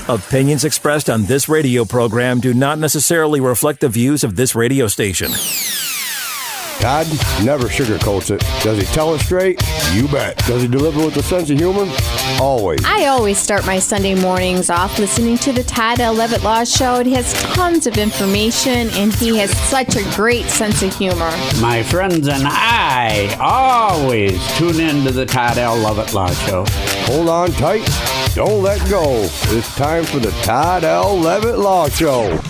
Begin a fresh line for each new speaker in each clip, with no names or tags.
Opinions expressed on this radio program do not necessarily reflect the views of this radio station.
Todd never sugarcoats it. Does he tell it straight? You bet. Does he deliver with a sense of humor? Always.
I always start my Sunday mornings off listening to the Todd L. Levitt Law Show. It has tons of information, and he has such a great sense of humor.
My friends and I always tune in to the Todd L. Levitt Law Show.
Hold on tight. Don't let go. It's time for the Todd L. Levitt Law Show.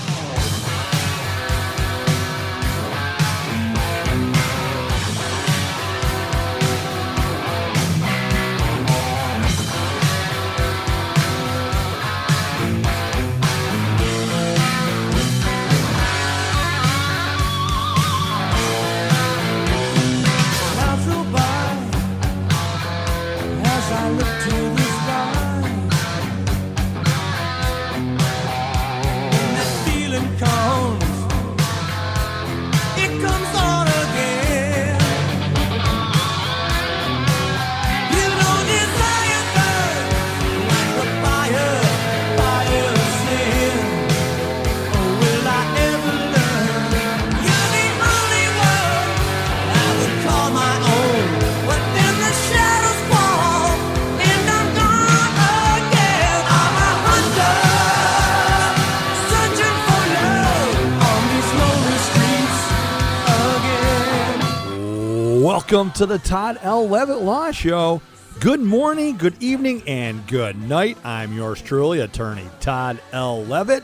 Welcome to the Todd L. Levitt Law Show. Good morning, good evening, and good night. I'm yours truly, attorney Todd L. Levitt,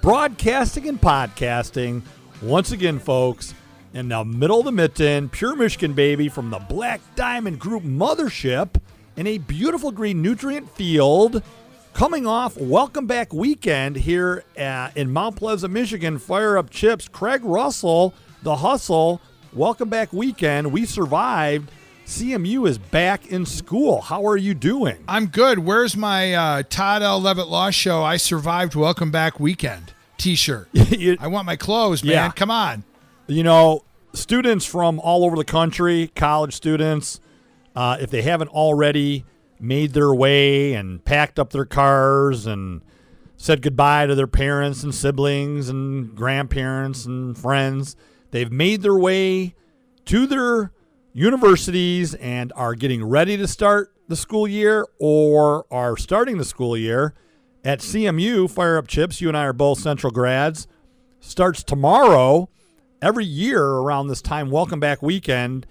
broadcasting and podcasting. Once again, folks, in the middle of the mitten, pure Michigan baby from the Black Diamond Group mothership in a beautiful green nutrient field, coming off Welcome Back weekend here in Mount Pleasant, Michigan. Fire up chips, Craig Russell, the hustle. Welcome back weekend. We survived. CMU is back in school. How are you doing?
I'm good. Where's my Todd L. Levitt Law Show? I survived Welcome Back weekend t-shirt. I want my clothes, man.
Yeah.
Come on.
You know, students from all over the country, college students, if they haven't already made their way and packed up their cars and said goodbye to their parents and siblings and grandparents and friends, they've made their way to their universities and are getting ready to start the school year or are starting the school year. At CMU, Fire Up Chips, you and I are both Central grads, starts tomorrow. Every year around this time, Welcome Back weekend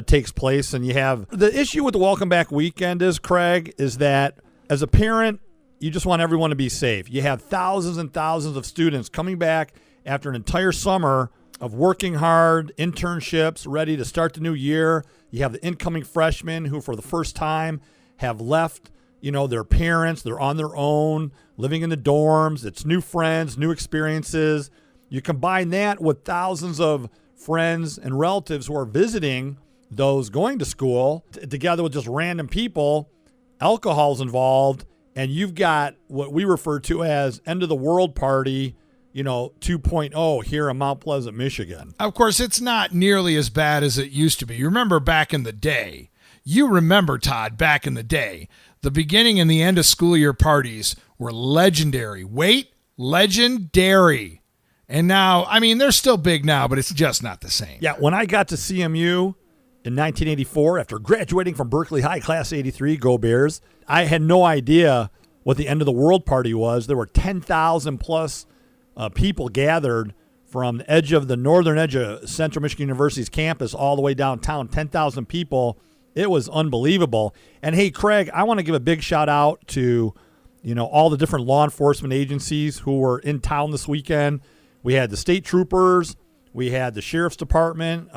takes place. And you have the issue with the Welcome Back weekend is, Craig, is that as a parent, you just want everyone to be safe. You have thousands and thousands of students coming back after an entire summer of working hard, internships, ready to start the new year. You have the incoming freshmen who for the first time have left, their parents. They're on their own, living in the dorms. It's new friends, new experiences. You combine that with thousands of friends and relatives who are visiting those going to school, together with just random people. Alcohol's involved, and you've got what we refer to as end of the world party 2.0 here in Mount Pleasant, Michigan.
Of course, it's not nearly as bad as it used to be. You remember back in the day. You remember, Todd, back in the day. The beginning and the end of school year parties were legendary. Wait, legendary. And now, they're still big now, but it's just not the same.
Yeah, when I got to CMU in 1984, after graduating from Berkeley High, Class 83, Go Bears, I had no idea what the end of the world party was. There were 10,000 plus people gathered from the northern edge of Central Michigan University's campus all the way downtown, 10,000 people. It was unbelievable. And hey, Craig, I want to give a big shout out to, all the different law enforcement agencies who were in town this weekend. We had the state troopers. We had the sheriff's department.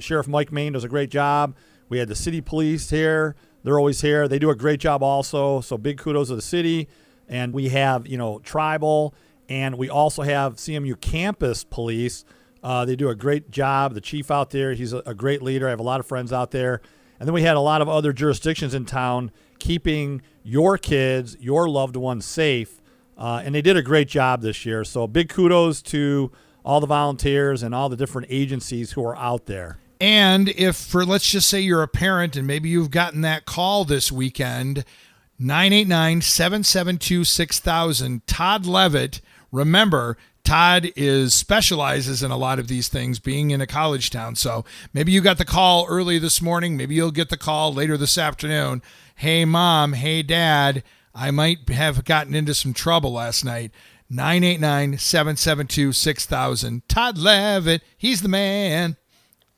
Sheriff Mike Main does a great job. We had the city police here. They're always here. They do a great job also. So big kudos to the city. And we have, tribal. And we also have CMU campus police. They do a great job. The chief out there, he's a great leader. I have a lot of friends out there. And then we had a lot of other jurisdictions in town keeping your kids, your loved ones safe. And they did a great job this year. So big kudos to all the volunteers and all the different agencies who are out there.
And if, let's just say you're a parent and maybe you've gotten that call this weekend, 989-772-6000. Todd Levitt. Remember, Todd specializes in a lot of these things, being in a college town. So maybe you got the call early this morning. Maybe you'll get the call later this afternoon. Hey, Mom. Hey, Dad. I might have gotten into some trouble last night. 989-772-6000. Todd Levitt. He's the man.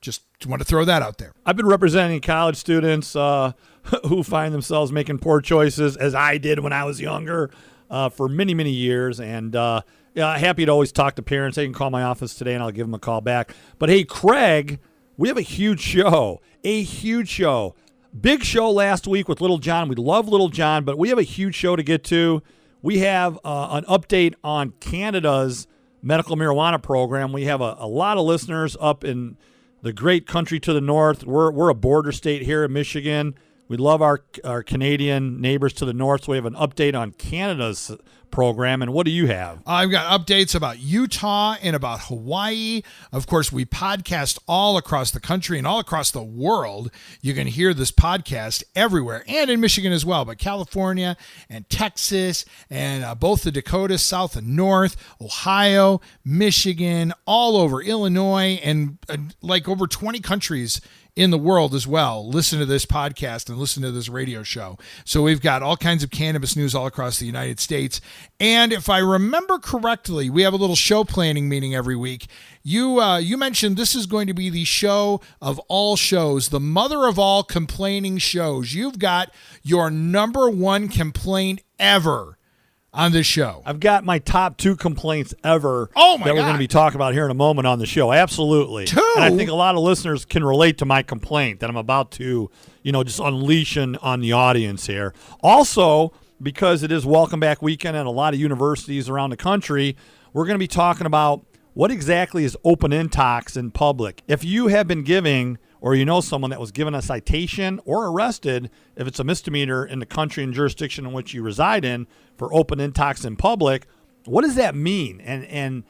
Just want to throw that out there.
I've been representing college students who find themselves making poor choices, as I did when I was younger, for many, many years. And happy to always talk to parents. They can call my office today, and I'll give them a call back. But, hey, Craig, we have a huge show. Big show last week with Little John. We love Little John, but we have a huge show to get to. We have an update on Canada's medical marijuana program. We have a lot of listeners up in the great country to the north. We're a border state here in Michigan. We love our Canadian neighbors to the north, so we have an update on Canada's program. And what do you have?
I've got updates about Utah and about Hawaii. Of course, we podcast all across the country and all across the world. You can hear this podcast everywhere, and in Michigan as well, but California and Texas and both the Dakotas, south and north, Ohio, Michigan, all over Illinois, and like over 20 countries in the world as well. Listen to this podcast and listen to this radio show. So we've got all kinds of cannabis news all across the United States. And if I remember correctly, we have a little show planning meeting every week. You mentioned this is going to be the show of all shows, the mother of all complaining shows. You've got your number one complaint ever on this show.
I've got my top 2 complaints ever
that
we're going to be talking about here in a moment on the show. Absolutely.
2?
And I think a lot of listeners can relate to my complaint that I'm about to, just unleash on the audience here. Also, because it is Welcome Back Weekend at a lot of universities around the country, we're going to be talking about what exactly is open intox in public. If you have been giving, or you know someone that was given a citation or arrested, if it's a misdemeanor in the country and jurisdiction in which you reside in, for open intox in public, what does that mean? And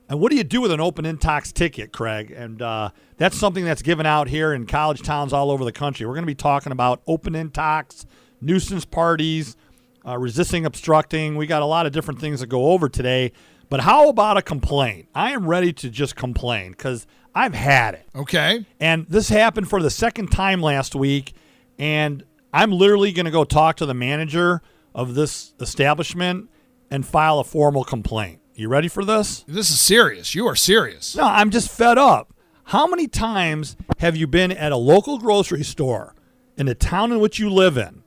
what do you do with an open intox ticket, Craig? And that's something that's given out here in college towns all over the country. We're going to be talking about open intox, nuisance parties, resisting obstructing. We got a lot of different things to go over today. But how about a complaint? I am ready to just complain because I've had it.
Okay.
And this happened for the second time last week, and I'm literally going to go talk to the manager of this establishment and file a formal complaint. You ready for this?
This is serious. You are serious.
No, I'm just fed up. How many times have you been at a local grocery store in the town in which you live in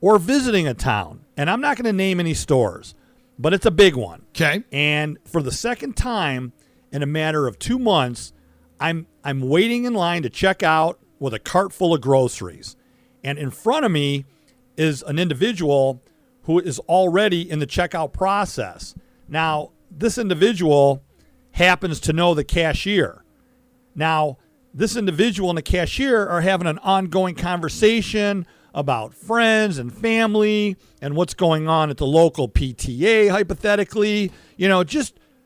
or visiting a town? And I'm not going to name any stores, but it's a big one.
Okay.
And for the second time in a matter of 2 months, I'm waiting in line to check out with a cart full of groceries. And in front of me is an individual who is already in the checkout process. Now, this individual happens to know the cashier. Now, this individual and the cashier are having an ongoing conversation about friends and family and what's going on at the local PTA, hypothetically.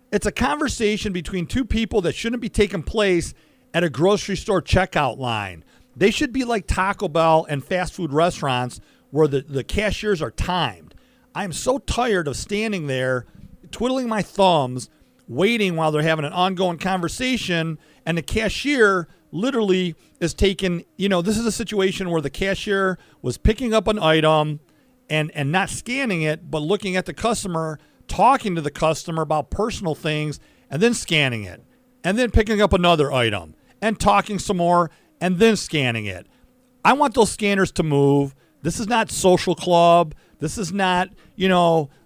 It's a conversation between two people that shouldn't be taking place at a grocery store checkout line. They should be like Taco Bell and fast food restaurants where the cashiers are timed. I am so tired of standing there, twiddling my thumbs, waiting while they're having an ongoing conversation, and the cashier literally is taking, this is a situation where the cashier was picking up an item and not scanning it, but looking at the customer, talking to the customer about personal things, and then scanning it, and then picking up another item, and talking some more, and then scanning it. I want those scanners to move. This is not social club. This is not,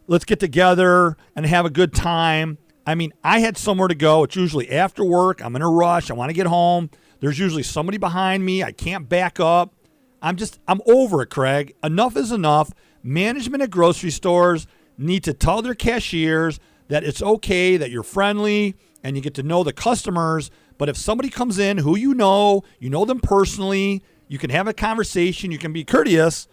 let's get together and have a good time. I mean, I had somewhere to go. It's usually after work. I'm in a rush. I want to get home. There's usually somebody behind me. I can't back up. I'm over it, Craig. Enough is enough. Management at grocery stores need to tell their cashiers that it's okay, that you're friendly, and you get to know the customers. But if somebody comes in who you know them personally, you can have a conversation, you can be courteous,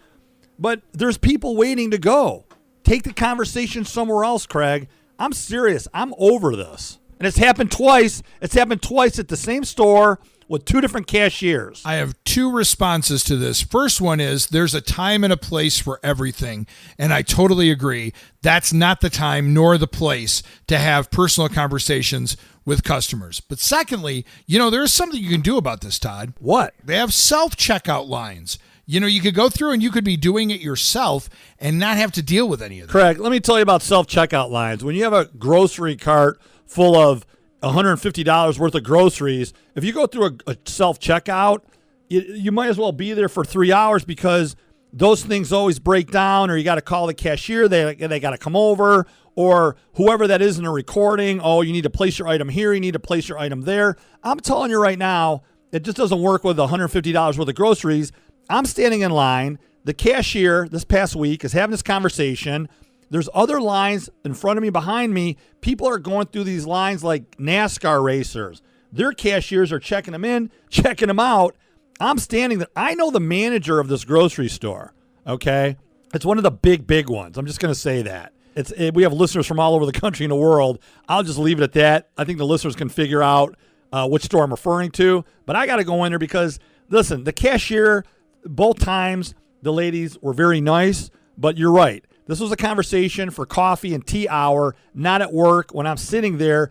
but there's people waiting to go. Take the conversation somewhere else, Craig. I'm serious. I'm over this. And it's happened twice. It's happened twice at the same store with two different cashiers.
I have two responses to this. First one is there's a time and a place for everything, and I totally agree. That's not the time nor the place to have personal conversations with customers. But secondly, there's something you can do about this, Todd.
What?
They have self-checkout lines. You could go through and you could be doing it yourself and not have to deal with any of that.
Correct. Let me tell you about self-checkout lines. When you have a grocery cart full of $150 worth of groceries, if you go through a self-checkout, you might as well be there for 3 hours because those things always break down, or you got to call the cashier. They got to come over, or whoever that is in a recording. Oh, you need to place your item here. You need to place your item there. I'm telling you right now, it just doesn't work with $150 worth of groceries. I'm standing in line. The cashier this past week is having this conversation. There's other lines in front of me, behind me. People are going through these lines like NASCAR racers. Their cashiers are checking them in, checking them out. I'm standing there. I know the manager of this grocery store, okay? It's one of the big ones. I'm just going to say that. We have listeners from all over the country and the world. I'll just leave it at that. I think the listeners can figure out which store I'm referring to. But I got to go in there because, listen, the cashier, both times, the ladies were very nice. But you're right. This was a conversation for coffee and tea hour, not at work when I'm sitting there.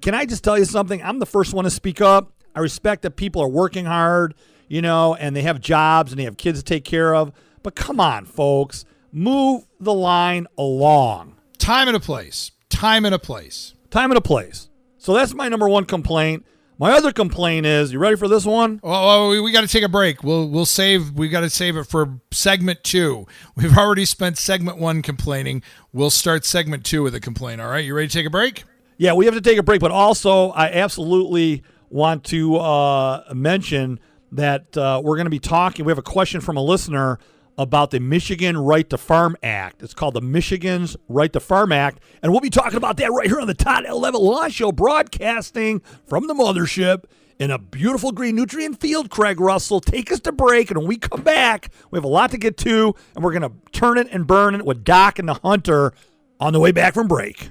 Can I just tell you something? I'm the first one to speak up. I respect that people are working hard, and they have jobs and they have kids to take care of. But come on, folks. Move the line along.
Time and a place. Time and a place.
Time and a place. So that's my number one complaint. My other complaint is, you ready for this one?
Oh, we got to take a break. We'll save. We got to save it for segment 2. We've already spent segment 1 complaining. We'll start segment 2 with a complaint. All right, you ready to take a break?
Yeah, we have to take a break. But also, I absolutely want to mention that we're going to be talking. We have a question from a listener about the Michigan Right to Farm Act. It's called the Michigan's Right to Farm Act, and we'll be talking about that right here on the Todd L. Levitt Law Show, broadcasting from the mothership in a beautiful green nutrient field. Craig Russell, take us to break, and when we come back, we have a lot to get to, and we're going to turn it and burn it with Doc and the Hunter on the way back from break.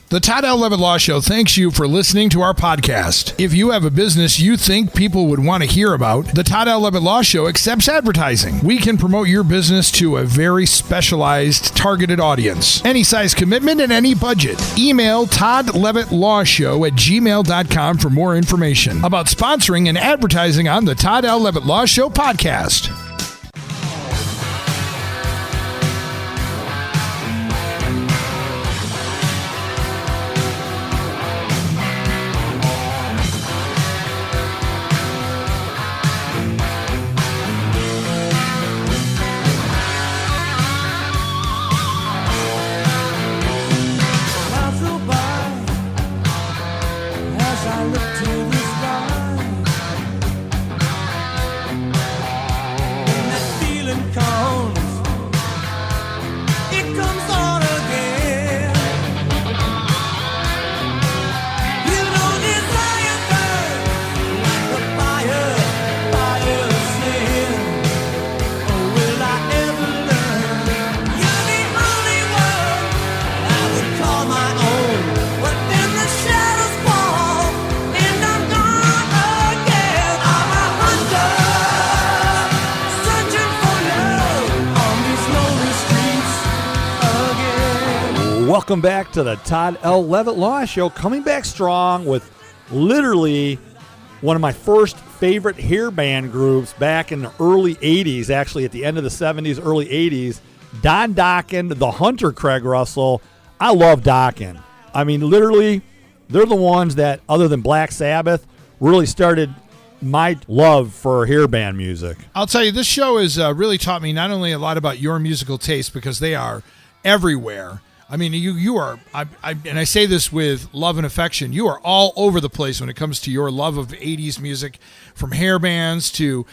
The Todd L. Levitt Law Show thanks you for listening to our podcast. If you have a business you think people would want to hear about, the Todd L. Levitt Law Show accepts advertising. We can promote your business to a very specialized, targeted audience. Any size commitment and any budget. Email toddlevittlawshow@gmail.com for more information about sponsoring and advertising on the Todd L. Levitt Law Show podcast.
Welcome back to the Todd L. Levitt Law Show, coming back strong with literally one of my first favorite hair band groups back in the early 80s, actually at the end of the 70s, early 80s, Don Dokken, the Hunter, Craig Russell. I love Dokken. I mean, literally, they're the ones that, other than Black Sabbath, really started my love for hair band music.
I'll tell you, this show has really taught me not only a lot about your musical taste, because they are everywhere. I mean, you are, and I say this with love and affection, you are all over the place when it comes to your love of 80s music, from hair bands to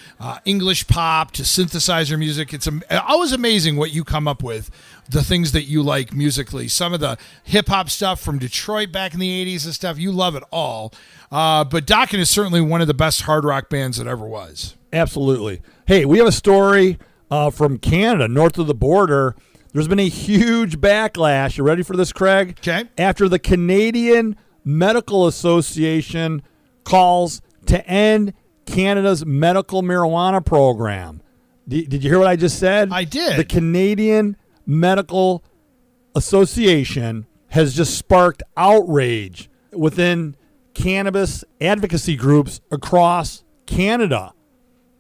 English pop to synthesizer music. It's always amazing what you come up with, the things that you like musically. Some of the hip-hop stuff from Detroit back in the 80s and stuff, you love it all. But Dokken is certainly one of the best hard rock bands that ever was.
Absolutely. Hey, we have a story from Canada, north of the border. There's been a huge backlash. You ready for this, Craig?
Okay.
After the Canadian Medical Association calls to end Canada's medical marijuana program. Did you hear what I just said?
I did.
The Canadian Medical Association has just sparked outrage within cannabis advocacy groups across Canada,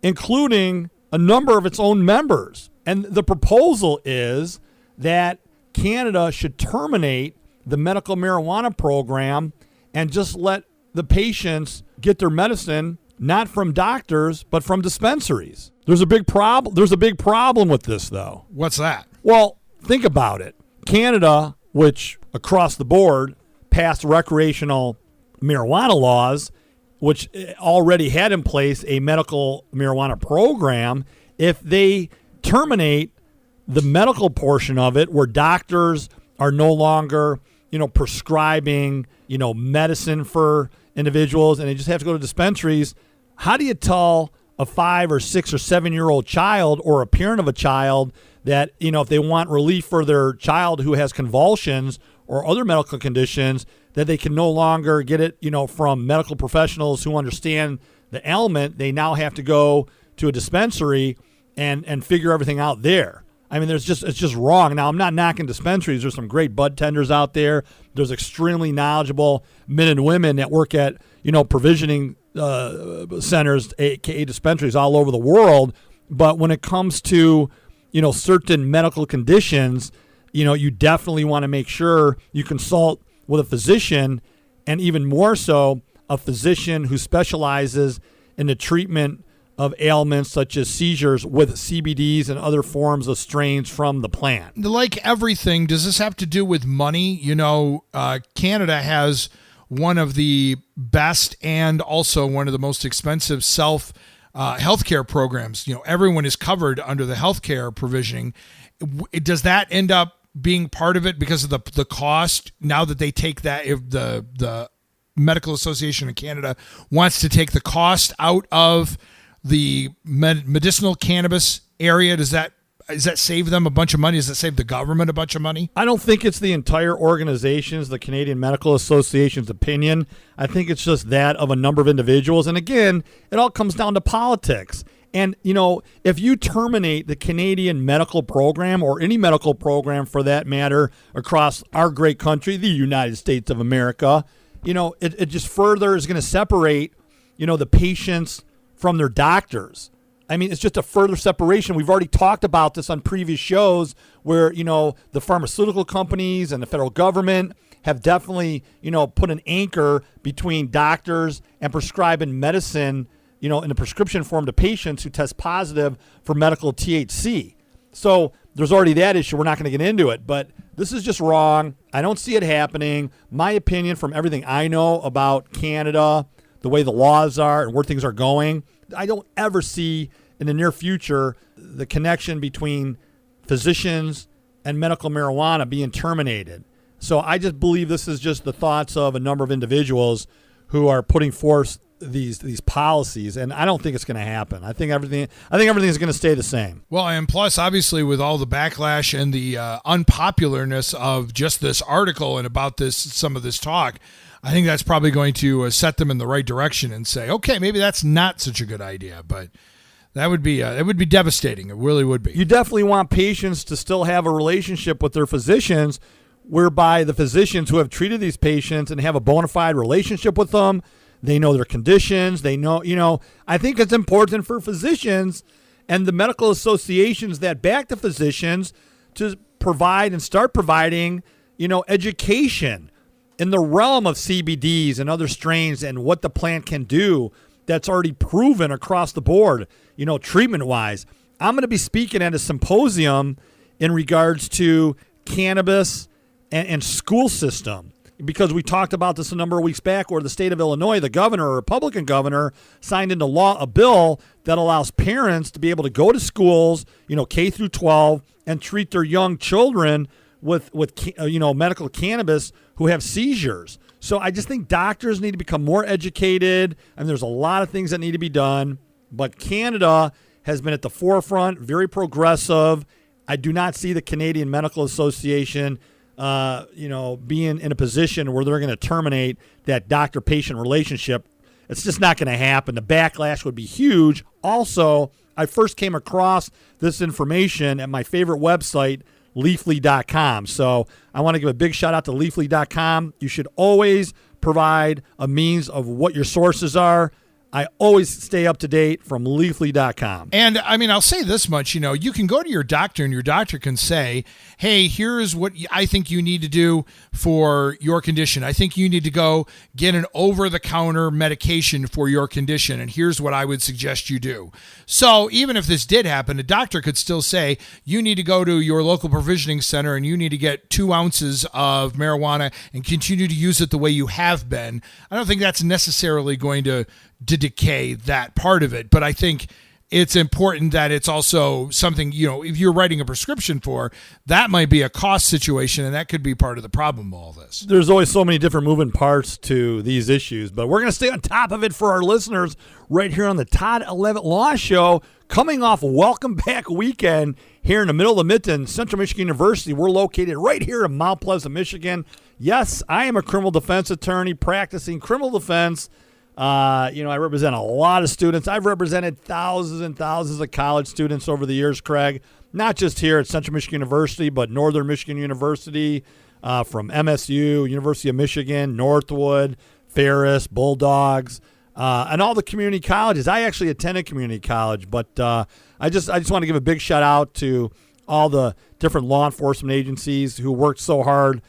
including a number of its own members. And the proposal is that Canada should terminate the medical marijuana program and just let the patients get their medicine not from doctors but from dispensaries. There's a big problem. There's a big problem with this, though.
What's that?
Well, think about it. Canada, which across the board passed recreational marijuana laws, which already had in place a medical marijuana program, if they terminate the medical portion of it, where doctors are no longer, prescribing, medicine for individuals, and they just have to go to dispensaries, how do you tell a 5 or 6 or 7-year-old child or a parent of a child that, if they want relief for their child who has convulsions or other medical conditions, that they can no longer get it, from medical professionals who understand the ailment? They now have to go to a dispensary and figure everything out there. I mean, it's just wrong. Now, I'm not knocking dispensaries. There's some great bud tenders out there. There's extremely knowledgeable men and women that work at, provisioning centers, aka dispensaries all over the world. But when it comes to, certain medical conditions, you definitely want to make sure you consult with a physician, and even more so, a physician who specializes in the treatment of ailments such as seizures with CBDs and other forms of strains from the plant.
Like everything, does this have to do with money? Canada has one of the best and also one of the most expensive healthcare programs. Everyone is covered under the healthcare provisioning. Does that end up being part of it because of the cost? Now that they take that, if the Medical Association of Canada wants to take the cost out of the medicinal cannabis area, does that save them a bunch of money? Does that save the government a bunch of money?
I don't think it's the entire organization's, the Canadian Medical Association's opinion. I think it's just that of a number of individuals. And again, it all comes down to politics. And, if you terminate the Canadian medical program, or any medical program for that matter, across our great country, the United States of America, it just further is going to separate, the patients from their doctors. I mean, it's just a further separation. We've already talked about this on previous shows where, the pharmaceutical companies and the federal government have definitely, put an anchor between doctors and prescribing medicine, in a prescription form to patients who test positive for medical THC. So there's already that issue. We're not going to get into it, but this is just wrong. I don't see it happening. My opinion, from everything I know about Canada, the way the laws are and where things are going, I don't ever see in the near future the connection between physicians and medical marijuana being terminated. So I just believe this is just the thoughts of a number of individuals who are putting forth these policies, and I don't think it's going to happen. I think everything is going to stay the same.
Well, and plus, obviously, with all the backlash and the unpopularness of just this article and about some of this talk, I think that's probably going to set them in the right direction and say, okay, maybe that's not such a good idea. But that would be devastating. It really would be.
You definitely want patients to still have a relationship with their physicians, whereby the physicians who have treated these patients and have a bona fide relationship with them, they know their conditions. They know, I think it's important for physicians and the medical associations that back the physicians to provide and start providing, education in the realm of CBDs and other strains and what the plant can do that's already proven across the board, treatment-wise. I'm going to be speaking at a symposium in regards to cannabis and school system, because we talked about this a number of weeks back, where the state of Illinois, the governor, a Republican governor, signed into law a bill that allows parents to be able to go to schools, K through 12, and treat their young children with medical cannabis who have seizures. So I just think doctors need to become more educated, and there's a lot of things that need to be done. But Canada has been at the forefront, very progressive. I do not see the Canadian Medical Association being in a position where they're going to terminate that doctor-patient relationship It's just not going to happen. The backlash would be huge. Also, I first came across this information at my favorite website, Leafly.com. So I want to give a big shout out to Leafly.com. You should always provide a means of what your sources are. I always stay up to date from Leafly.com.
And I mean, I'll say this much, you can go to your doctor and your doctor can say, hey, here's what I think you need to do for your condition. I think you need to go get an over-the-counter medication for your condition, and here's what I would suggest you do. So even if this did happen, a doctor could still say, you need to go to your local provisioning center and you need to get 2 ounces of marijuana and continue to use it the way you have been. I don't think that's necessarily going to decay that part of it, but I think it's important that it's also something, if you're writing a prescription for, that might be a cost situation, and that could be part of the problem of all this.
There's always so many different moving parts to these issues, but we're going to stay on top of it for our listeners right here on the Todd 11 Law Show, coming off Welcome Back weekend here in the middle of the Mitten, Central Michigan University. We're located right here in Mount Pleasant, Michigan. Yes, I am a criminal defense attorney practicing criminal defense. I represent a lot of students. I've represented thousands and thousands of college students over the years, Craig, not just here at Central Michigan University, but Northern Michigan University, from MSU, University of Michigan, Northwood, Ferris, Bulldogs, and all the community colleges. I actually attended community college, but I just want to give a big shout out to all the different law enforcement agencies who worked so hard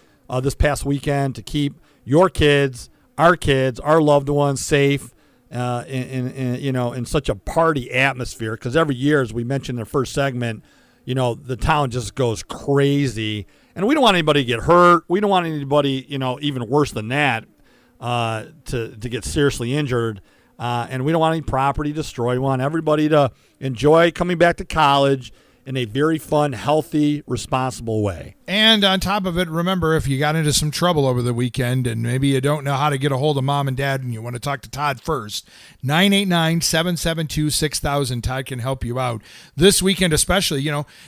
this past weekend to keep your kids, our loved ones safe in such a party atmosphere. Because every year, as we mentioned in the first segment, the town just goes crazy. And we don't want anybody to get hurt. We don't want anybody, even worse than that, to get seriously injured. And we don't want any property destroyed. We want everybody to enjoy coming back to college in a very fun, healthy, responsible way.
And on top of it, remember, if you got into some trouble over the weekend and maybe you don't know how to get a hold of mom and dad and you want to talk to Todd first, 989-772-6000. Todd can help you out. This weekend especially,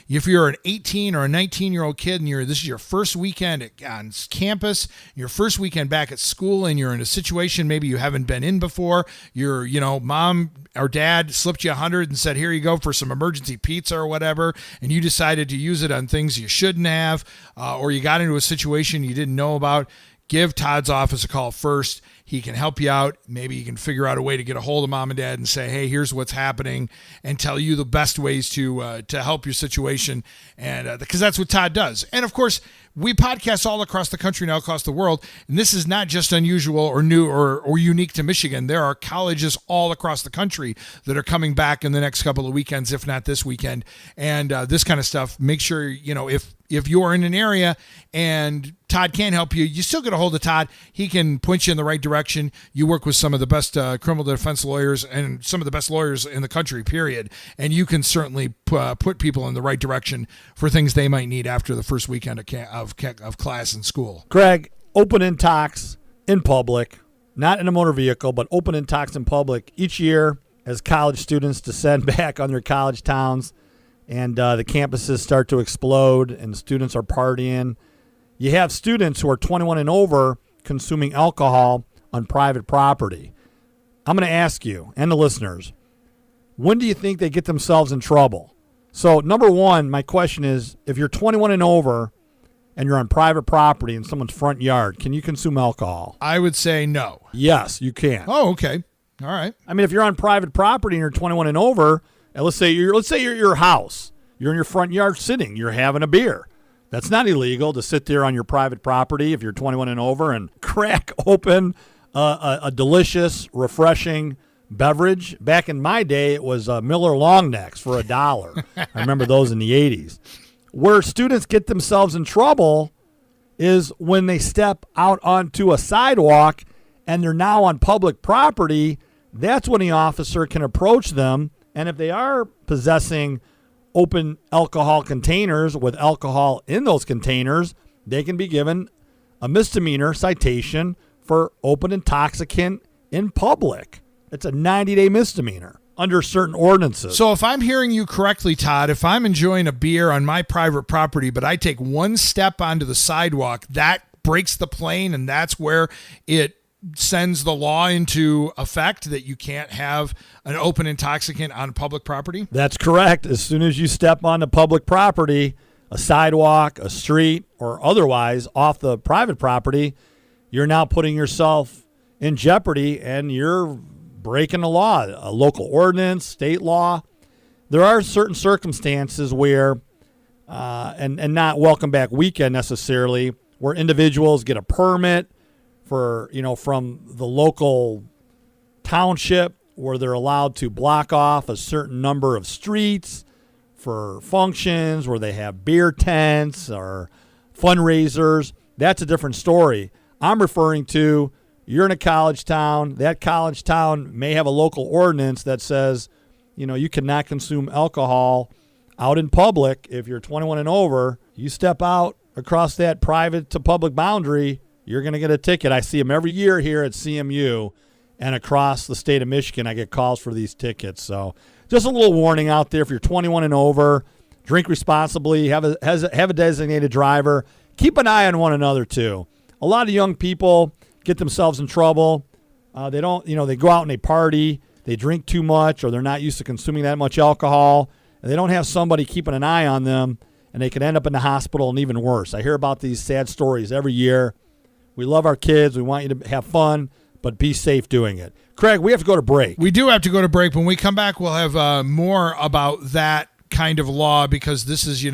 if you're an 18 or a 19-year-old kid and this is your first weekend on campus, your first weekend back at school, and you're in a situation maybe you haven't been in before, mom or dad slipped you $100 and said, here you go for some emergency pizza or whatever, and you decided to use it on things you shouldn't have, or you got into a situation you didn't know about, give Todd's office a call first. He can help you out. Maybe you can figure out a way to get a hold of mom and dad and say, hey, here's what's happening, and tell you the best ways to help your situation. And because that's what Todd does. And of course, we podcast all across the country and all across the world. And this is not just unusual or new or unique to Michigan. There are colleges all across the country that are coming back in the next couple of weekends, if not this weekend. And this kind of stuff, make sure, if you're in an area and Todd can't help you, you still get a hold of Todd. He can point you in the right direction. You work with some of the best criminal defense lawyers and some of the best lawyers in the country, period. And you can certainly put people in the right direction for things they might need after the first weekend of class in school.
Craig, open intox in public, not in a motor vehicle, but open intox in public each year as college students descend back on their college towns and the campuses start to explode and students are partying. You have students who are 21 and over consuming alcohol on private property. I'm going to ask you and the listeners, when do you think they get themselves in trouble? So, number one, my question is, if you're 21 and over and you're on private property in someone's front yard, can you consume alcohol?
I would say no.
Yes, you can.
Oh, okay. All right.
I mean, if you're on private property and you're 21 and over, and let's say you're your house, you're in your front yard sitting, you're having a beer. That's not illegal to sit there on your private property if you're 21 and over and crack open a delicious, refreshing beverage. Back in my day, it was Miller Long Necks for $1. I remember those in the 80s. Where students get themselves in trouble is when they step out onto a sidewalk and they're now on public property. That's when the officer can approach them, and if they are possessing open alcohol containers with alcohol in those containers, they can be given a misdemeanor citation for open intoxicant in public. It's a 90-day misdemeanor under certain ordinances.
So if I'm hearing you correctly, Todd, if I'm enjoying a beer on my private property, but I take one step onto the sidewalk, that breaks the plane, and that's where it sends the law into effect that you can't have an open intoxicant on public property?
That's correct. As soon as you step onto public property, a sidewalk, a street, or otherwise off the private property, you're now putting yourself in jeopardy and you're breaking the law, a local ordinance, state law. There are certain circumstances where, and not welcome back weekend necessarily, where individuals get a permit for, from the local township where they're allowed to block off a certain number of streets for functions where they have beer tents or fundraisers. That's a different story. I'm referring to, you're in a college town. That college town may have a local ordinance that says, you cannot consume alcohol out in public. If you're 21 and over, you step out across that private to public boundary, you're going to get a ticket. I see them every year here at CMU and across the state of Michigan. I get calls for these tickets. So just a little warning out there. If you're 21 and over, drink responsibly, have a designated driver. Keep an eye on one another too. A lot of young people get themselves in trouble. They don't, they go out and they party, they drink too much, or they're not used to consuming that much alcohol. And they don't have somebody keeping an eye on them, and they can end up in the hospital and even worse. I hear about these sad stories every year. We love our kids. We want you to have fun, but be safe doing it. Craig, we have to go to break.
We do have to go to break. When we come back, we'll have more about that kind of law, because this is,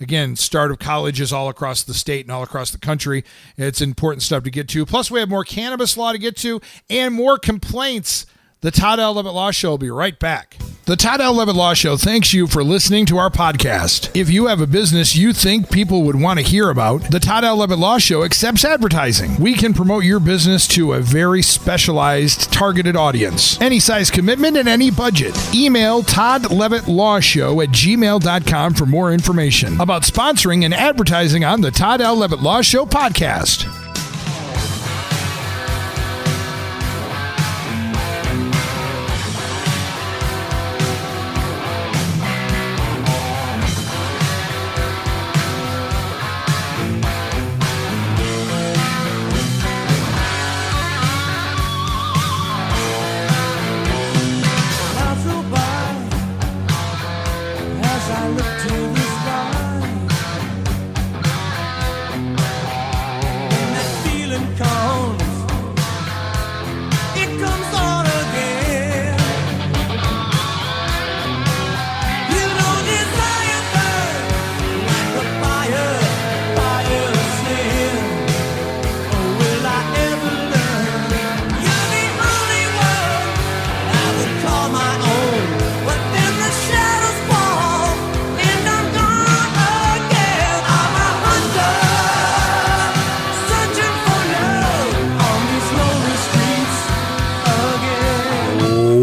again, start of colleges all across the state and all across the country. It's important stuff to get to. Plus, we have more cannabis law to get to and more complaints. The Todd L. Levitt Law Show will be right back. The Todd L. Levitt Law Show thanks you for listening to our podcast. If you have a business you think people would want to hear about, the Todd L. Levitt Law Show accepts advertising. We can promote your business to a very specialized, targeted audience. Any size commitment and any budget. Email toddlevittlawshow@gmail.com for more information about sponsoring and advertising on the Todd L. Levitt Law Show podcast.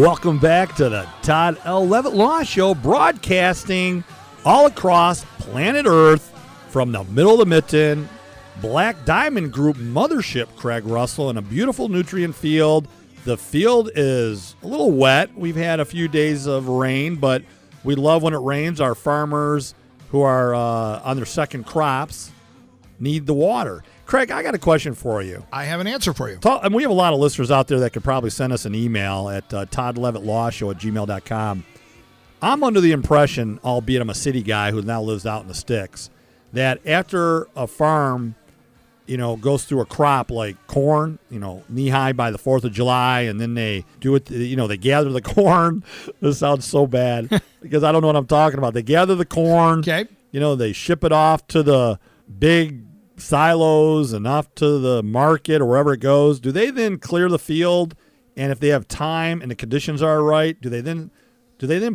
Welcome back to the Todd L. Levitt Law Show, broadcasting all across planet Earth from the middle of the mitten, Black Diamond Group mothership, Craig Russell, in a beautiful nutrient field. The field is a little wet. We've had a few days of rain, but we love when it rains. Our farmers who are on their second crops need the water. Craig, I got a question for you.
I have an answer for you.
And we have a lot of listeners out there that could probably send us an email at toddlevittlawshow@gmail.com. I'm under the impression, albeit I'm a city guy who now lives out in the sticks, that after a farm, goes through a crop like corn, knee-high by the 4th of July, and then they do it, they gather the corn. This sounds so bad because I don't know what I'm talking about. They gather the corn.
Okay.
They ship it off to the big silos and off to the market or wherever it goes. Do they then clear the field, and if they have time and the conditions are right, do they then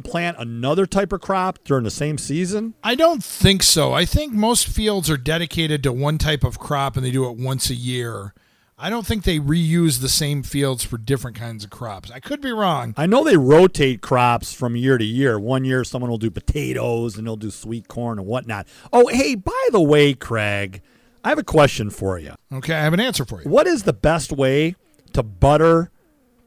plant another type of crop during the same season?
I don't think so. I think most fields are dedicated to one type of crop and they do it once a year. I don't think they reuse the same fields for different kinds of crops. I could be wrong.
I know they rotate crops from year to year. One year someone will do potatoes and they'll do sweet corn and whatnot. Oh, hey, by the way, Craig, I have a question for you.
Okay, I have an answer for you.
What is the best way to butter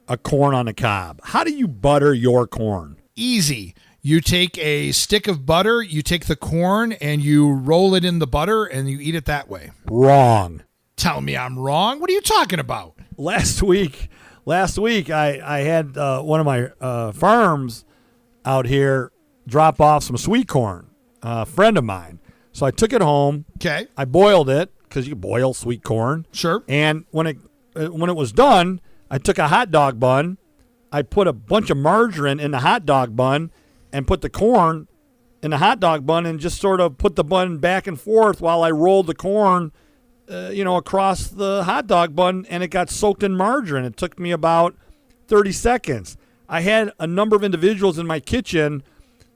a corn on the cob? How do you butter your corn?
Easy. You take a stick of butter, you take the corn, and you roll it in the butter, and you eat it that way.
Wrong.
Tell me I'm wrong. What are you talking about?
last week I had one of my farms out here drop off some sweet corn, a friend of mine. So I took it home.
Okay.
I boiled it because you boil sweet corn.
Sure.
And when it was done, I took a hot dog bun. I put a bunch of margarine in the hot dog bun and put the corn in the hot dog bun and just sort of put the bun back and forth while I rolled the corn, across the hot dog bun, and it got soaked in margarine. It took me about 30 seconds. I had a number of individuals in my kitchen.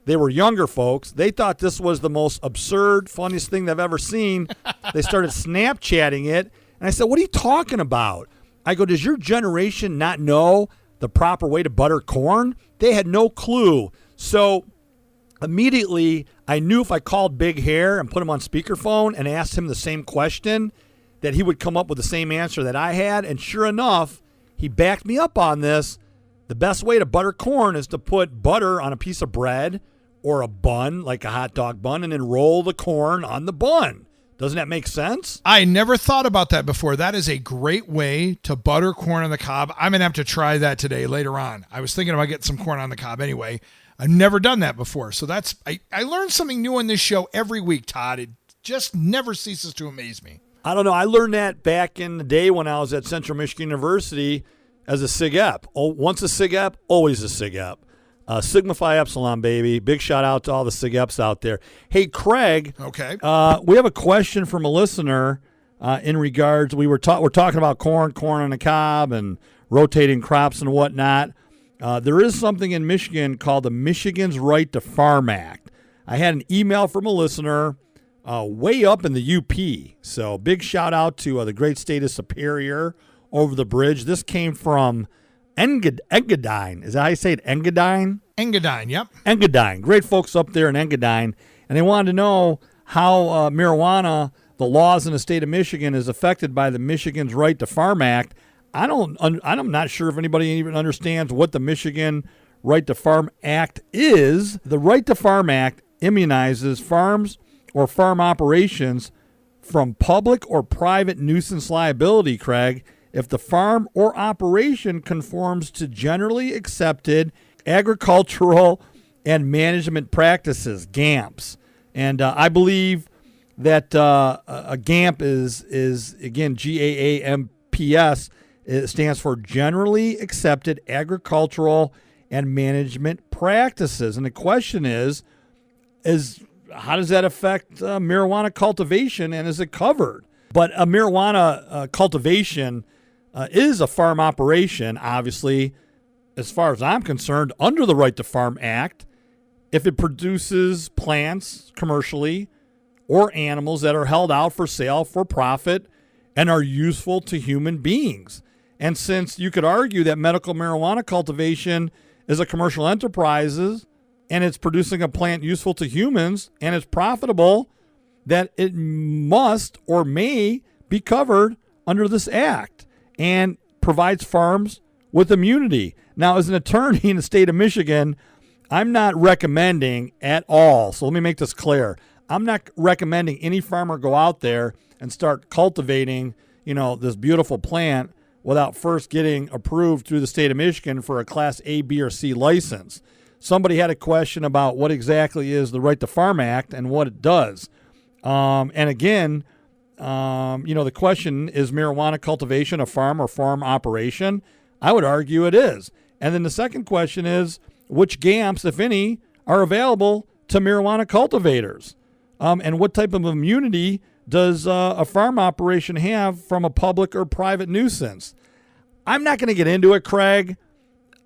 They were younger folks. They thought this was the most absurd, funniest thing they've ever seen. They started Snapchatting it. And I said, what are you talking about? I go, does your generation not know the proper way to butter corn? They had no clue. So immediately I knew if I called Big Hair and put him on speakerphone and asked him the same question, that he would come up with the same answer that I had. And sure enough, he backed me up on this. The best way to butter corn is to put butter on a piece of bread or a bun, like a hot dog bun, and then roll the corn on the bun. Doesn't that make sense?
I never thought about that before. That is a great way to butter corn on the cob. I'm going to have to try that today later on. I was thinking about getting some corn on the cob anyway. I've never done that before. So I learned something new on this show every week, Todd. It just never ceases to amaze me.
I don't know. I learned that back in the day when I was at Central Michigan University as a Sig Ep. Oh, once a Sig Ep, always a Sig Ep. Sigma Phi Epsilon, baby. Big shout out to all the Sig Eps out there. Hey, Craig.
Okay.
We have a question from a listener in regards. We're talking about corn on the cob, and rotating crops and whatnot. There is something in Michigan called the Michigan's Right to Farm Act. I had an email from a listener way up in the UP. So big shout out to the great state of Superior over the bridge. This came from Engadine. Is that how you say it? Engadine?
Engadine, yep.
Engadine. Great folks up there in Engadine. And they wanted to know how marijuana, the laws in the state of Michigan, is affected by the Michigan's Right to Farm Act. I'm not sure if anybody even understands what the Michigan Right to Farm Act is. The Right to Farm Act immunizes farms or farm operations from public or private nuisance liability, Craig, if the farm or operation conforms to generally accepted agricultural and management practices, GAMPs. And I believe that a GAMP is again, GAAMPS. It stands for Generally Accepted Agricultural and Management Practices. And the question is how does that affect marijuana cultivation, and is it covered? But a marijuana cultivation is a farm operation, obviously, as far as I'm concerned, under the Right to Farm Act, if it produces plants commercially or animals that are held out for sale for profit and are useful to human beings. And since you could argue that medical marijuana cultivation is a commercial enterprise and it's producing a plant useful to humans and it's profitable, that it must or may be covered under this act and provides farms with immunity. Now, as an attorney in the state of Michigan, I'm not recommending at all. So let me make this clear. I'm not recommending any farmer go out there and start cultivating, this beautiful plant without first getting approved through the state of Michigan for a Class A, B, or C license. Somebody had a question about what exactly is the Right to Farm Act and what it does. And again, the question is marijuana cultivation a farm or farm operation? I would argue it is. And then the second question is which GAMPs, if any, are available to marijuana cultivators? And what type of immunity does a farm operation have from a public or private nuisance? I'm not going to get into it, Craig.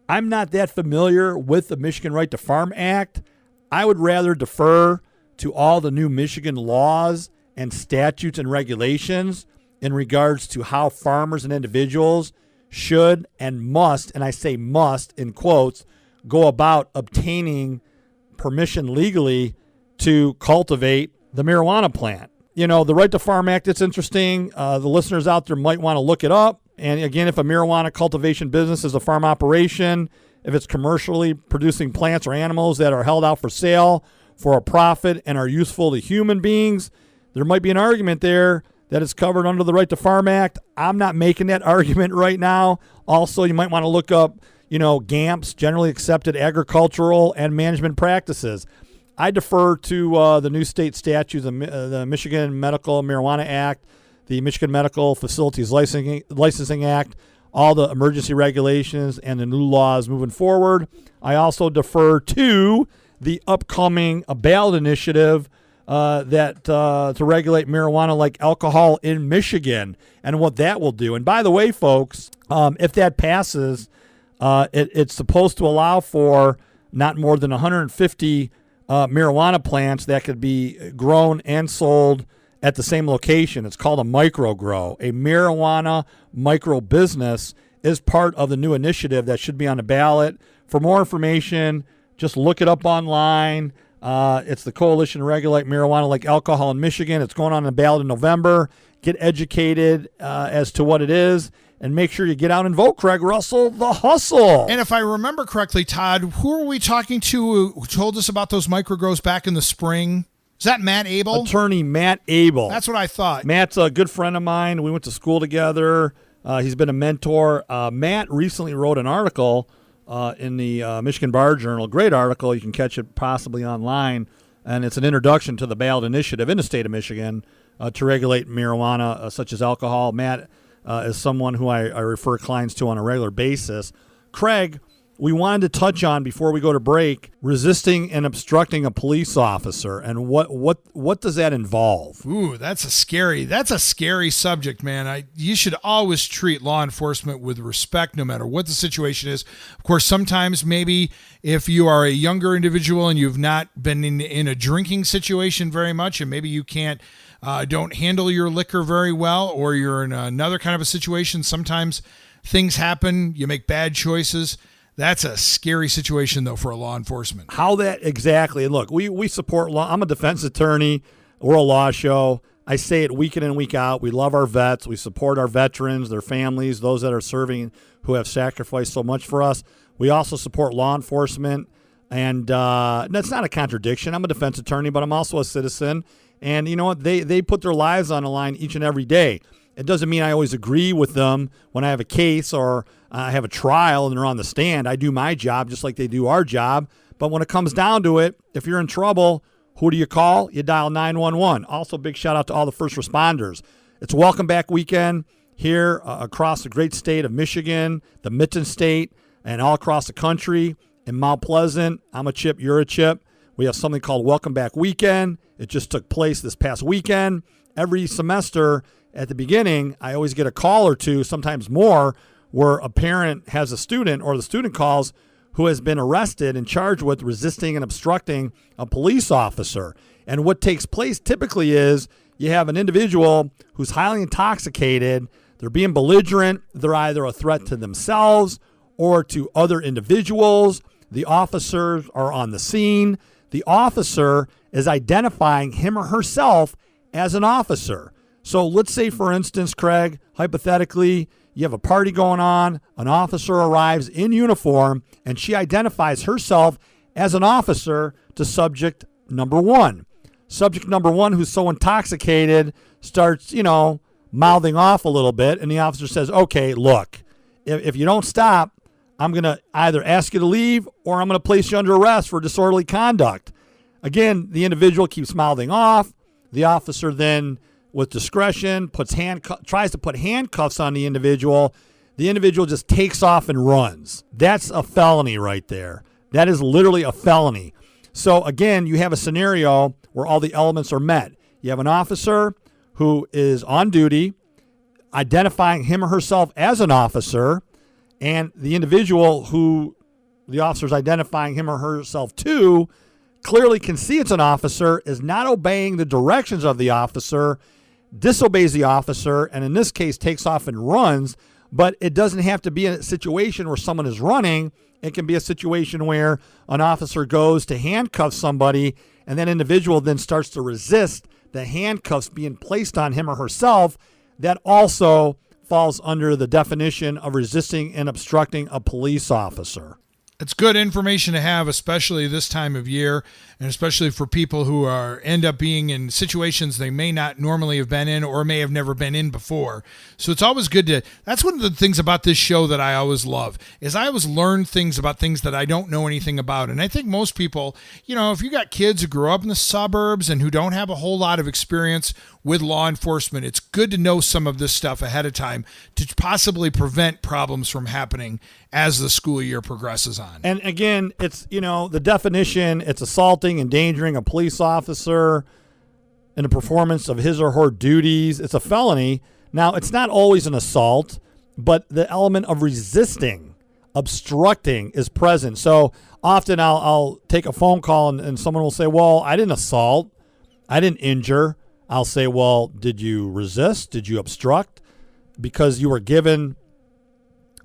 I'm not that familiar with the Michigan Right to Farm Act. I would rather defer to all the new Michigan laws and statutes and regulations in regards to how farmers and individuals should and must, and I say must in quotes, go about obtaining permission legally to cultivate the marijuana plant. The Right to Farm Act, it's interesting. The listeners out there might want to look it up. And again, if a marijuana cultivation business is a farm operation, if it's commercially producing plants or animals that are held out for sale for a profit and are useful to human beings, there might be an argument there that it's covered under the Right to Farm Act. I'm not making that argument right now. Also, you might want to look up, GAMPs, Generally Accepted Agricultural and Management Practices. I defer to the new state statutes, the Michigan Medical Marijuana Act, the Michigan Medical Facilities Licensing Act, all the emergency regulations and the new laws moving forward. I also defer to the upcoming ballot initiative to regulate marijuana like alcohol in Michigan and what that will do. And by the way, folks, if that passes, it's supposed to allow for not more than 150 marijuana plants that could be grown and sold at the same location. It's called a micro grow. A marijuana micro business is part of the new initiative that should be on the ballot. For more information, just look it up online. It's the Coalition to Regulate Marijuana Like Alcohol in Michigan. It's going on the ballot in November. Get educated as to what it is, and make sure you get out and vote, Craig Russell, the hustle.
And if I remember correctly, Todd, who are we talking to who told us about those microgrows back in the spring? Is that Matt Abel?
Attorney Matt Abel.
That's what I thought.
Matt's a good friend of mine. We went to school together. He's been a mentor. Matt recently wrote an article in the Michigan Bar Journal. Great article. You can catch it possibly online. And it's an introduction to the ballot initiative in the state of Michigan to regulate marijuana such as alcohol. Matt is someone who I refer clients to on a regular basis. Craig, we wanted to touch on, before we go to break, resisting and obstructing a police officer, and what does that involve?
Ooh, that's a scary subject, man. You should always treat law enforcement with respect, no matter what the situation is. Of course, sometimes maybe if you are a younger individual and you've not been in a drinking situation very much, and maybe you don't handle your liquor very well, or you're in another kind of a situation, sometimes things happen, you make bad choices. That's a scary situation, though, for a law enforcement.
How that exactly? And look, we support law. I'm a defense attorney. We're a law show. I say it week in and week out. We love our vets. We support our veterans, their families, those that are serving who have sacrificed so much for us. We also support law enforcement. And that's not a contradiction. I'm a defense attorney, but I'm also a citizen. And you know what? They put their lives on the line each and every day. It doesn't mean I always agree with them when I have a case or I have a trial and they're on the stand. I do my job just like they do our job. But when it comes down to it, if you're in trouble, who do you call? You dial 911. Also, big shout out to all the first responders. It's Welcome Back Weekend here across the great state of Michigan, the Mitten State, and all across the country. In Mount Pleasant, I'm a chip, you're a chip. We have something called Welcome Back Weekend. It just took place this past weekend. Every semester at the beginning, I always get a call or two, sometimes more, where a parent has a student or the student calls who has been arrested and charged with resisting and obstructing a police officer. And what takes place typically is you have an individual who's highly intoxicated. They're being belligerent. They're either a threat to themselves or to other individuals. The officers are on the scene. The officer is identifying him or herself as an officer. So let's say, for instance, Craig, hypothetically, you have a party going on, an officer arrives in uniform, and she identifies herself as an officer to subject number one. Subject number one, who's so intoxicated, starts, mouthing off a little bit, and the officer says, okay, look, if you don't stop, I'm going to either ask you to leave or I'm going to place you under arrest for disorderly conduct. Again, the individual keeps mouthing off. The officer then, with discretion, tries to put handcuffs on the individual. The individual just takes off and runs. That's a felony right there. That is literally a felony. So again, you have a scenario where all the elements are met. You have an officer who is on duty, identifying him or herself as an officer, and the individual who the officer is identifying him or herself to clearly can see it's an officer, is not obeying the directions of the officer, disobeys the officer, and in this case takes off and runs. But it doesn't have to be a situation where someone is running. It can be a situation where an officer goes to handcuff somebody and that individual then starts to resist the handcuffs being placed on him or herself. That also falls under the definition of resisting and obstructing a police officer.
It's good information to have, especially this time of year, and especially for people who end up being in situations they may not normally have been in or may have never been in before. So it's always good to, that's one of the things about this show that I always love, is I always learn things about things that I don't know anything about. And I think most people, if you got kids who grow up in the suburbs and who don't have a whole lot of experience with law enforcement, it's good to know some of this stuff ahead of time to possibly prevent problems from happening as the school year progresses on.
And again, it's, the definition, it's assaulting, endangering a police officer in the performance of his or her duties. It's a felony. Now, it's not always an assault, but the element of resisting, obstructing is present. So often I'll take a phone call and someone will say, well, I didn't assault. I didn't injure. I'll say, well, did you resist? Did you obstruct? Because you were given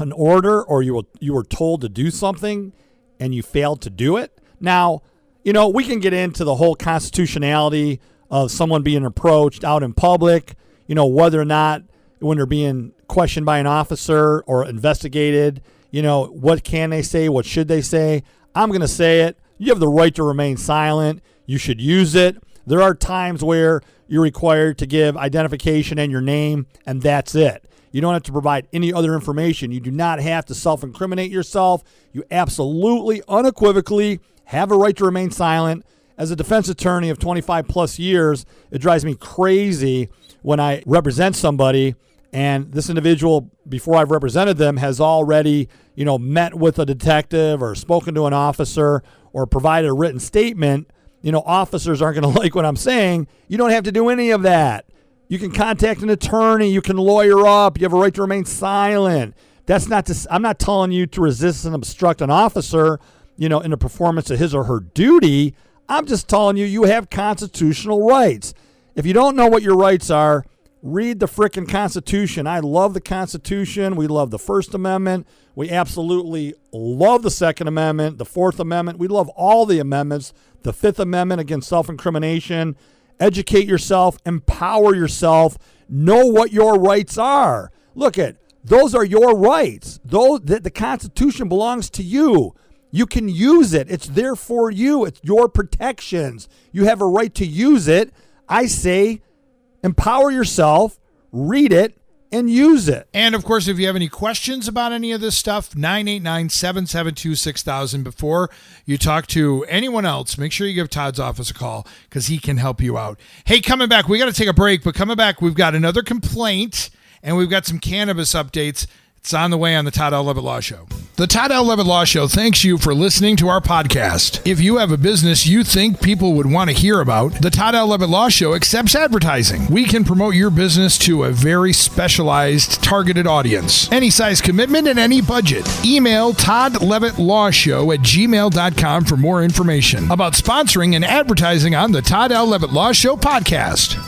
an order or you were told to do something and you failed to do it. Now, we can get into the whole constitutionality of someone being approached out in public, whether or not when they're being questioned by an officer or investigated, what can they say? What should they say? I'm going to say it. You have the right to remain silent. You should use it. There are times where you're required to give identification and your name, and that's it. You don't have to provide any other information. You do not have to self-incriminate yourself. You absolutely, unequivocally have a right to remain silent. As a defense attorney of 25 plus years, it drives me crazy when I represent somebody and this individual, before I've represented them, has already, met with a detective or spoken to an officer or provided a written statement. Officers aren't going to like what I'm saying. You don't have to do any of that. You can contact an attorney. You can lawyer up. You have a right to remain silent. That's not to, I'm not telling you to resist and obstruct an officer, in the performance of his or her duty. I'm just telling you, you have constitutional rights. If you don't know what your rights are, read the frickin' Constitution. I love the Constitution. We love the First Amendment. We absolutely love the Second Amendment, the Fourth Amendment. We love all the amendments. The Fifth Amendment against self-incrimination. Educate yourself, empower yourself, know what your rights are. Look at, those are your rights. The Constitution belongs to you. You can use it. It's there for you. It's your protections. You have a right to use it. I say, empower yourself, read it, and use it.
And, of course, if you have any questions about any of this stuff, 989-772-6000. Before you talk to anyone else, make sure you give Todd's office a call because he can help you out. Hey, coming back, we got to take a break, but coming back, we've got another complaint, and we've got some cannabis updates. It's on the way on the Todd L. Levitt Law Show. The Todd L. Levitt Law Show thanks you for listening to our podcast. If you have a business you think people would want to hear about, the Todd L. Levitt Law Show accepts advertising. We can promote your business to a very specialized, targeted audience. Any size commitment and any budget. Email toddlevittlawshow@gmail.com for more information about sponsoring and advertising on the Todd L. Levitt Law Show podcast.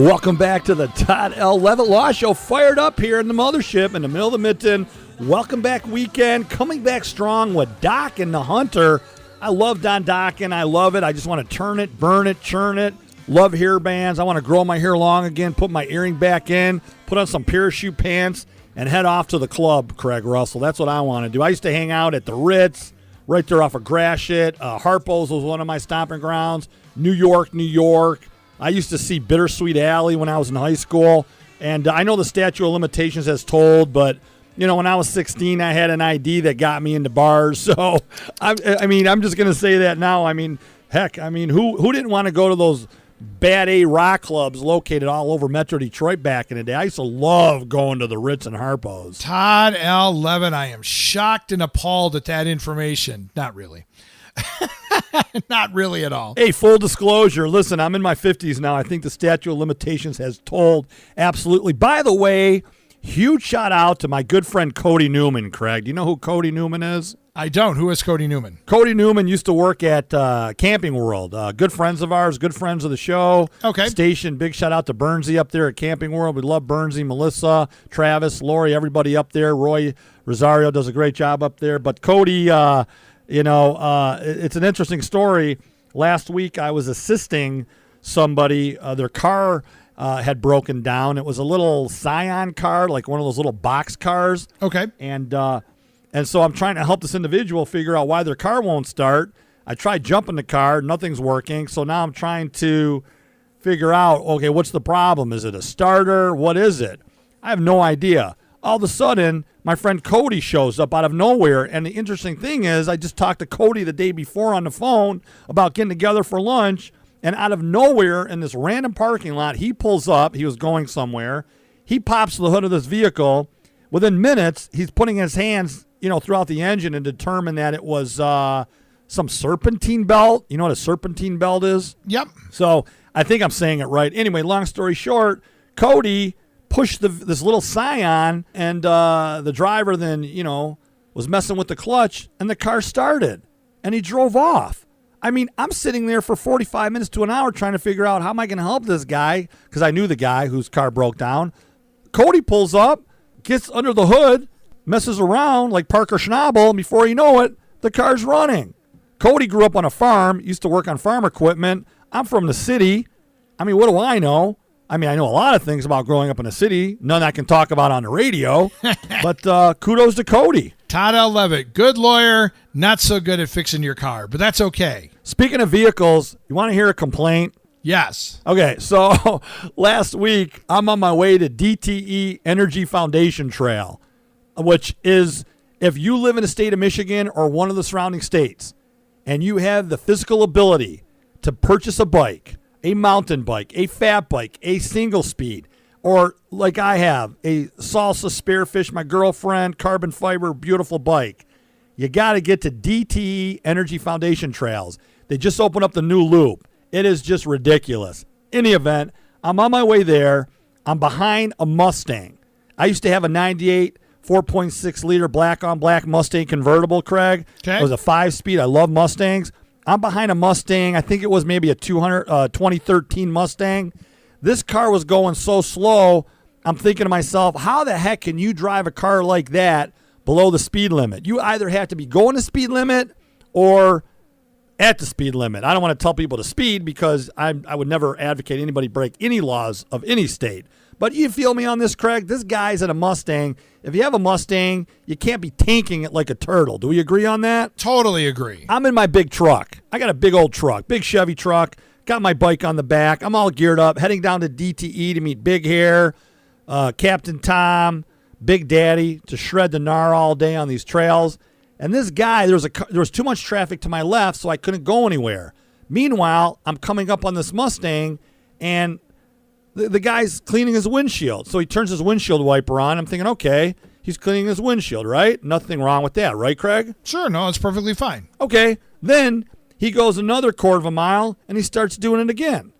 Welcome back to the Todd L. Levitt Law Show. Fired up here in the mothership in the middle of the mitten. Welcome back weekend. Coming back strong with Doc and the Hunter. I love Don Dockin. I love it. I just want to turn it, burn it, churn it. Love hair bands. I want to grow my hair long again, put my earring back in, put on some parachute pants, and head off to the club, Craig Russell. That's what I want to do. I used to hang out at the Ritz, right there off of Gratiot. Harpo's was one of my stomping grounds. New York. I used to see Bittersweet Alley when I was in high school. And I know the statute of limitations has told, but when I was 16, I had an ID that got me into bars. So, I'm just going to say that now. Heck, who didn't want to go to those bad A rock clubs located all over Metro Detroit back in the day? I used to love going to the Ritz and Harpo's.
Todd L. Levitt, I am shocked and appalled at that information. Not really. Not really at all.
Hey, full disclosure. Listen, I'm in my 50s now. I think the statute of limitations has told. Absolutely. By the way, huge shout out to my good friend Cody Newman, Craig. Do you know who Cody Newman is?
I don't. Who is Cody Newman?
Cody Newman used to work at Camping World. Good friends of ours, good friends of the show.
Okay.
Station, big shout out to Bernsey up there at Camping World. We love Bernsey, Melissa, Travis, Lori, everybody up there. Roy Rosario does a great job up there. But Cody, it's an interesting story. Last week I was assisting somebody. Their car had broken down. It was a little Scion car, like one of those little box cars.
Okay.
And so I'm trying to help this individual figure out why their car won't start. I tried jumping the car. Nothing's working. So now I'm trying to figure out, okay, what's the problem? Is it a starter? What is it? I have no idea. All of a sudden, my friend Cody shows up out of nowhere. And the interesting thing is I just talked to Cody the day before on the phone about getting together for lunch. And out of nowhere in this random parking lot, he pulls up. He was going somewhere. He pops the hood of this vehicle. Within minutes, he's putting his hands throughout the engine and determined that it was some serpentine belt. You know what a serpentine belt is?
Yep.
So I think I'm saying it right. Anyway, long story short, Cody pushed this little Scion, and the driver then, was messing with the clutch, and the car started, and he drove off. I'm sitting there for 45 minutes to an hour trying to figure out how am I going to help this guy, because I knew the guy whose car broke down. Cody pulls up, gets under the hood, messes around like Parker Schnabel, and before you know it, the car's running. Cody grew up on a farm, used to work on farm equipment. I'm from the city. What do I know? I know a lot of things about growing up in a city, none I can talk about on the radio, but kudos to Cody.
Todd L. Levitt, good lawyer, not so good at fixing your car, but that's okay.
Speaking of vehicles, you want to hear a complaint?
Yes.
Okay, so last week, I'm on my way to DTE Energy Foundation Trail, which is if you live in the state of Michigan or one of the surrounding states, and you have the physical ability to purchase a bike, a mountain bike, a fat bike, a single speed, or like I have, a Salsa Spearfish, my girlfriend, carbon fiber, beautiful bike, you got to get to DTE Energy Foundation Trails. They just opened up the new loop. It is just ridiculous. In the event, I'm on my way there. I'm behind a Mustang. I used to have a 98 4.6 liter black on black Mustang convertible, Craig.
Okay.
It was a 5-speed. I love Mustangs. I'm behind a Mustang. I think it was maybe a 2013 Mustang. This car was going so slow, I'm thinking to myself, how the heck can you drive a car like that below the speed limit? You either have to be going the speed limit or at the speed limit. I don't want to tell people to speed because I would never advocate anybody break any laws of any state. But you feel me on this, Craig? This guy's in a Mustang. If you have a Mustang, you can't be tanking it like a turtle. Do we agree on that?
Totally agree.
I'm in my big truck. I got a big old truck, big Chevy truck. Got my bike on the back. I'm all geared up, heading down to DTE to meet Big Hair, Captain Tom, Big Daddy, to shred the gnar all day on these trails. And this guy, there was too much traffic to my left, so I couldn't go anywhere. Meanwhile, I'm coming up on this Mustang, and the guy's cleaning his windshield. So he turns his windshield wiper on. I'm thinking, okay, he's cleaning his windshield, right? Nothing wrong with that, right, Craig?
Sure, no, it's perfectly fine.
Okay, then he goes another quarter of a mile, and he starts doing it again.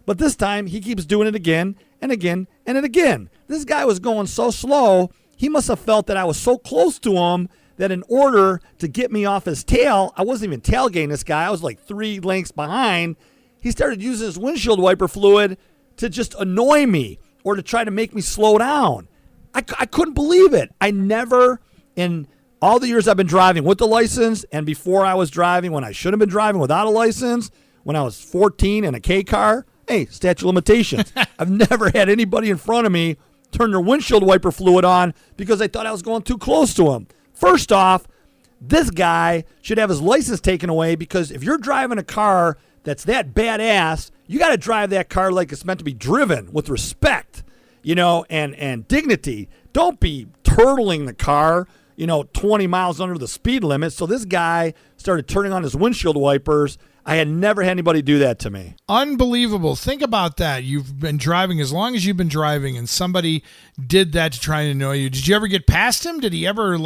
But this time, he keeps doing it again and again and again. This guy was going so slow, he must have felt that I was so close to him that in order to get me off his tail, I wasn't even tailgating this guy. I was like 3 lengths behind. He started using his windshield wiper fluid to just annoy me or to try to make me slow down. I couldn't believe it. I never, in all the years I've been driving with the license and before I was driving when I should have been driving without a license, when I was 14 in a K car, hey, statute of limitations. I've never had anybody in front of me turn their windshield wiper fluid on because they thought I was going too close to him. First off, this guy should have his license taken away because if you're driving a car that's that badass, you got to drive that car like it's meant to be driven with respect. and dignity. Don't be turtling the car, 20 miles under the speed limit. So this guy started turning on his windshield wipers. I had never had anybody do that to me.
Unbelievable. Think about that. You've been driving as long as you've been driving, and somebody did that to try and annoy you. Did you ever get past him? Did he ever,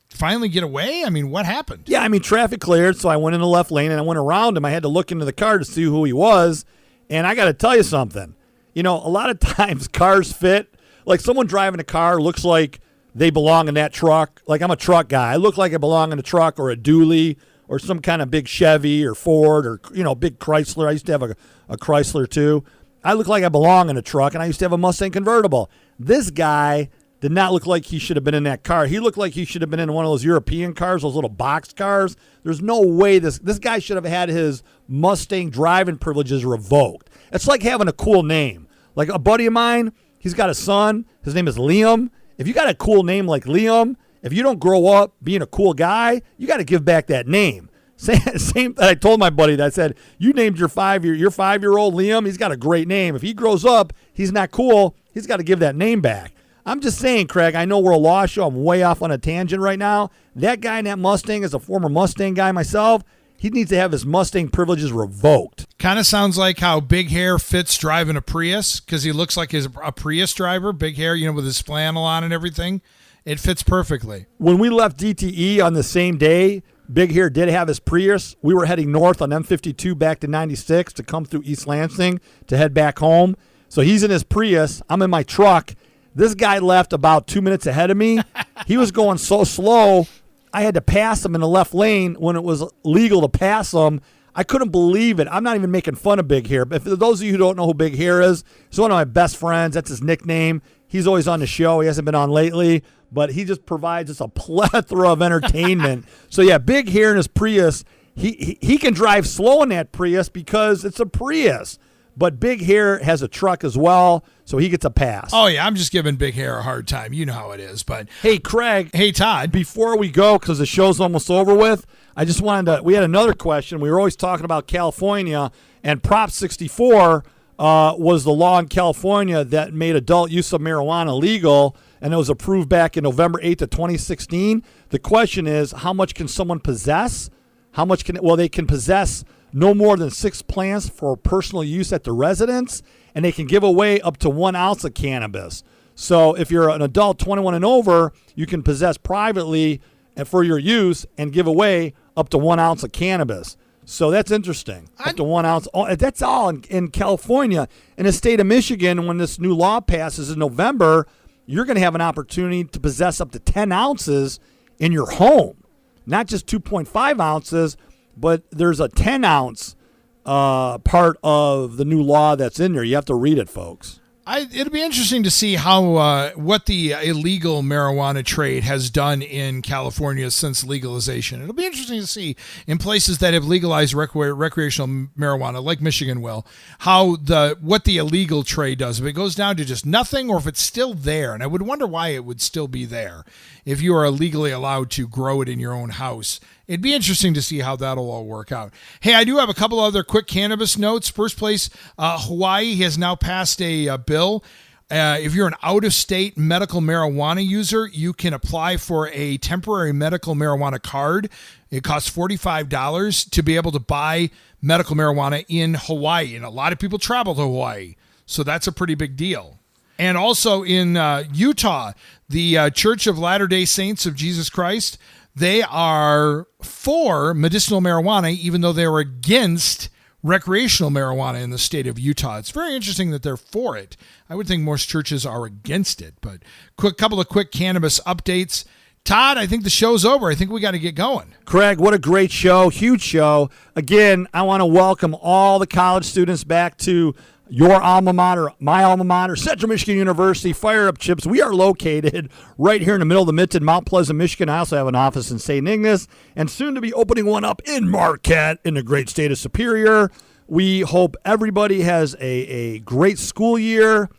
finally get away? I mean, what happened?
Yeah, traffic cleared, so I went in the left lane, and I went around him. I had to look into the car to see who he was, and I got to tell you something. A lot of times cars fit. Like, someone driving a car looks like they belong in that truck. Like, I'm a truck guy. I look like I belong in a truck or a dually or some kind of big Chevy or Ford or, big Chrysler. I used to have a Chrysler too. I look like I belong in a truck, and I used to have a Mustang convertible. This guy did not look like he should have been in that car. He looked like he should have been in one of those European cars, those little box cars. There's no way this guy should have had his Mustang driving privileges revoked. It's like having a cool name. Like a buddy of mine, he's got a son. His name is Liam. If you got a cool name like Liam, if you don't grow up being a cool guy, you got to give back that name. Same. I told my buddy that. I said, you named your 5-year-old Liam. He's got a great name. If he grows up, he's not cool. He's got to give that name back. I'm just saying, Craig, I know we're a law show. I'm way off on a tangent right now. That guy in that Mustang is a former Mustang guy myself. He needs to have his Mustang privileges revoked.
Kind of sounds like how Big Hair fits driving a Prius, because he looks like a Prius driver. Big Hair, with his flannel on and everything. It fits perfectly.
When we left DTE on the same day, Big Hair did have his Prius. We were heading north on M52 back to 96 to come through East Lansing to head back home. So he's in his Prius. I'm in my truck. This guy left about 2 minutes ahead of me. He was going so slow, I had to pass him in the left lane when it was legal to pass him. I couldn't believe it. I'm not even making fun of Big Hair. But for those of you who don't know who Big Hair is, he's one of my best friends. That's his nickname. He's always on the show. He hasn't been on lately, but he just provides us a plethora of entertainment. So, yeah, Big Hair in his Prius, he can drive slow in that Prius because it's a Prius. But Big Hair has a truck as well, so he gets a pass.
Oh, yeah, I'm just giving Big Hair a hard time. You know how it is. But
hey, Craig.
Hey, Todd.
Before we go, because the show's almost over with, I just wanted to, we had another question. We were always talking about California, and Prop 64 was the law in California that made adult use of marijuana legal, and it was approved back in November 8th of 2016. The question is, how much can someone possess? They can possess no more than 6 plants for personal use at the residence, and they can give away up to 1 ounce of cannabis. So if you're an adult 21 and over, you can possess privately and for your use and give away up to 1 ounce of cannabis. So that's interesting. Up to 1 ounce. That's all in California. In the state of Michigan, when this new law passes in November, you're going to have an opportunity to possess up to 10 ounces in your home. Not just 2.5 ounces, but there's a 10-ounce part of the new law that's in there. You have to read it, folks.
It'll be interesting to see how what the illegal marijuana trade has done in California since legalization. It'll be interesting to see in places that have legalized recreational marijuana, like Michigan will, what the illegal trade does. If it goes down to just nothing, or if it's still there. And I would wonder why it would still be there if you are legally allowed to grow it in your own house. It'd be interesting to see how that'll all work out. Hey, I do have a couple other quick cannabis notes. First place, Hawaii has now passed a bill. If you're an out-of-state medical marijuana user, you can apply for a temporary medical marijuana card. It costs $45 to be able to buy medical marijuana in Hawaii. And a lot of people travel to Hawaii, so that's a pretty big deal. And also in Utah, the Church of Latter-day Saints of Jesus Christ, they are for medicinal marijuana, even though they were against recreational marijuana in the state of Utah. It's very interesting that they're for it. I would think most churches are against it. But couple of quick cannabis updates. Todd, I think the show's over. I think we got to get going.
Craig, what a great show. Huge show. Again, I want to welcome all the college students back to your alma mater, my alma mater, Central Michigan University. Fire up chips. We are located right here in the middle of the Mitten, Mount Pleasant, Michigan. I also have an office in St. Ignace and soon to be opening one up in Marquette in the great state of Superior. We hope everybody has a great school year.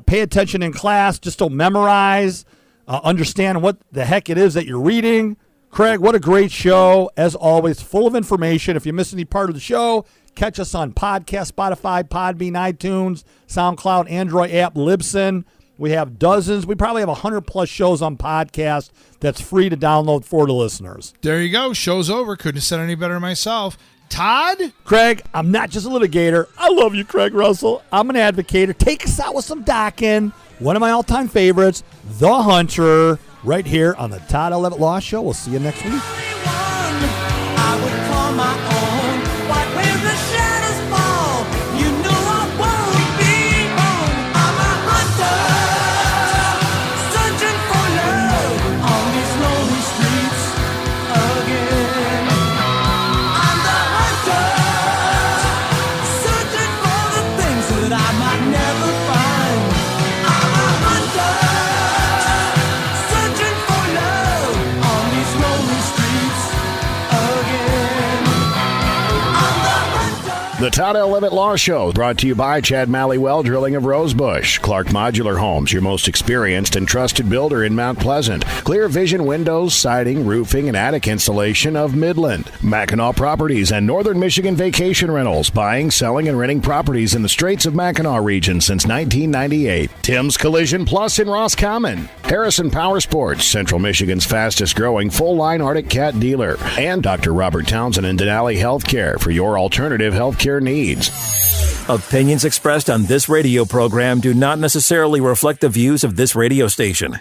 Pay attention in class. Just don't memorize. Understand what the heck it is that you're reading. Craig, what a great show. As always, full of information. If you miss any part of the show, catch us on podcast, Spotify, Podbean, iTunes, SoundCloud, Android app, Libsyn. We have dozens. We probably have 100-plus shows on podcast that's free to download for the listeners.
There you go. Show's over. Couldn't have said any better myself. Todd?
Craig, I'm not just a litigator. I love you, Craig Russell. I'm an advocator. Take us out with some docking. One of my all-time favorites, The Hunter, right here on the Todd Levitt Law Show. We'll see you next week.
I would call my own. But when the shadows fall, you know I won't be home. I'm a hunter, searching for love on these lonely streets again. I'm the hunter, searching for the things that I might never find. I'm a hunter, searching for love on these lonely streets again. I'm the hunter.
The Todd L. Levitt Law Show, brought to you by Chad Mallywell Drilling of Rosebush, Clark Modular Homes, your most experienced and trusted builder in Mount Pleasant, Clear Vision Windows, Siding, Roofing, and Attic Installation of Midland, Mackinac Properties and Northern Michigan Vacation Rentals, buying, selling, and renting properties in the Straits of Mackinac region since 1998, Tim's Collision Plus in Roscommon, Harrison Power Sports, Central Michigan's fastest growing full-line Arctic Cat dealer, and Dr. Robert Townsend and Denali Healthcare for your alternative healthcare needs.
Opinions expressed on this radio program do not necessarily reflect the views of this radio station.